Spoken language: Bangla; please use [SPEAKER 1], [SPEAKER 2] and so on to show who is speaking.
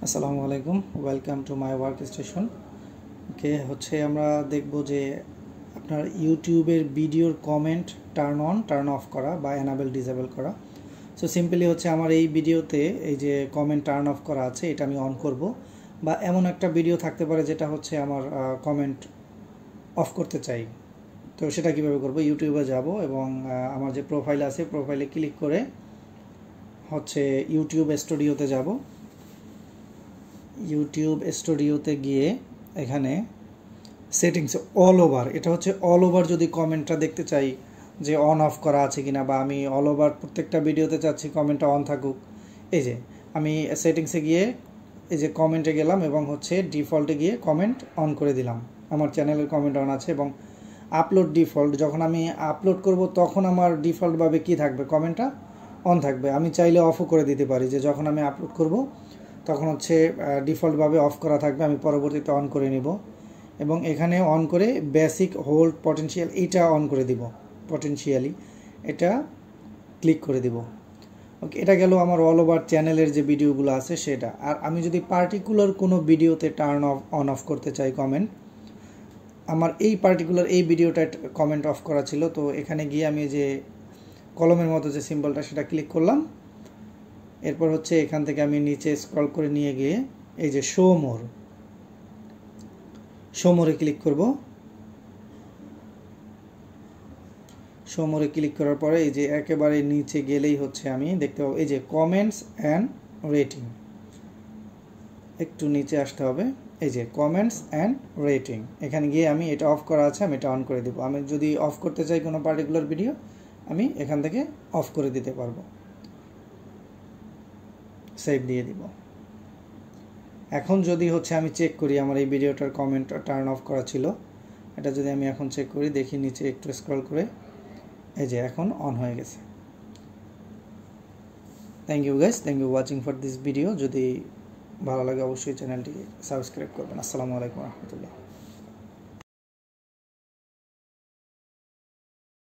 [SPEAKER 1] আসসালামু আলাইকুম, welcome to my work station. Okay, আমরা দেখব যে আপনার ইউটিউবের ভিডিওর কমেন্ট টার্ন অফ করা বা এনাবেল ডিসেবল করা। সো সিম্পলি আমার এই ভিডিওতে এই যে কমেন্ট টার্ন অফ করা আছে, এটা আমি অন করব। বা এমন একটা ভিডিও থাকতে পারে যেটা আমার কমেন্ট অফ করতে চাই। তো সেটা কীভাবে করব? ইউটিউবে যাব এবং আমার যে প্রোফাইল আছে প্রোফাইলে ক্লিক করে ইউটিউব স্টুডিওতে যাব। ইউটিউব স্টুডিওতে গিয়ে এখানে সেটিংস অল ওভার, এটা অল ওভার যদি কমেন্টটা দেখতে চাই যে অন অফ করা আছে কিনা, বা আমি অল ওভার প্রত্যেকটা ভিডিওতে চাচ্ছি কমেন্টটা অন থাকুক। এই যে আমি সেটিংসে গিয়ে এই যে কমেন্টে গেলাম এবং ডিফল্টে গিয়ে কমেন্ট অন করে দিলাম। আমার চ্যানেলের কমেন্ট অন আছে এবং আপলোড ডিফল্ট, যখন আমি আপলোড করব তখন আমার ডিফল্টভাবে কি থাকবে, কমেন্টটা অন থাকবে। আমি চাইলে অফও করে দিতে পারি যে যখন আমি আপলোড করব তখন ডিফল্টভাবে অফ করা থাকবে, আমি পরবর্তীতে অন করে নিব। এবং এখানে অন করে বেসিক হোল্ড পটেনশিয়াল এইটা অন করে দিব, পটেনশিয়ালি এটা ক্লিক করে দিব। ওকে, এটা গেল আমার অল ওভার চ্যানেলের যে ভিডিওগুলো আছে সেটা। আর আমি যদি পার্টিকুলার কোনো ভিডিওতে অন অফ করতে চাই কমেন্ট, আমার এই পার্টিকুলার এই ভিডিওটা কমেন্ট অফ করা ছিল, তো এখানে গিয়ে আমি যে কলমের মতো যে সিম্বলটা সেটা ক্লিক করলাম। এরপর এখান থেকে আমি নিচে স্ক্রল করে নিয়ে গিয়ে এই যে শো মোরে ক্লিক করব। শো মোরে ক্লিক করার পরে এই যে একেবারে নিচে গেলেই আমি দেখতে পাবো এই যে কমেন্টস অ্যান্ড রেটিং। একটু নিচে আসতে হবে, এই যে কমেন্টস অ্যান্ড রেটিং। এখানে গিয়ে আমি এটা অফ করা আছে, আমি এটা অন করে দেবো। আমি যদি অফ করতে চাই কোনো পার্টিকুলার ভিডিও, আমি এখান থেকে অফ করে দিতে পারবো, সেভ দিয়ে দিব। এখন যদি আমি চেক করি আমার এই ভিডিওটার কমেন্ট টার্ন অফ করা ছিল, এটা যদি আমি এখন চেক করি, দেখি নিচে একটু স্ক্রল করে এই যে এখন অন হয়ে গেছে। Thank you guys, thank you watching for this video. যদি ভালো লাগে অবশ্যই চ্যানেলটিকে সাবস্ক্রাইব করবেন। আসসালামু আলাইকুম রহমতুল্লাহ।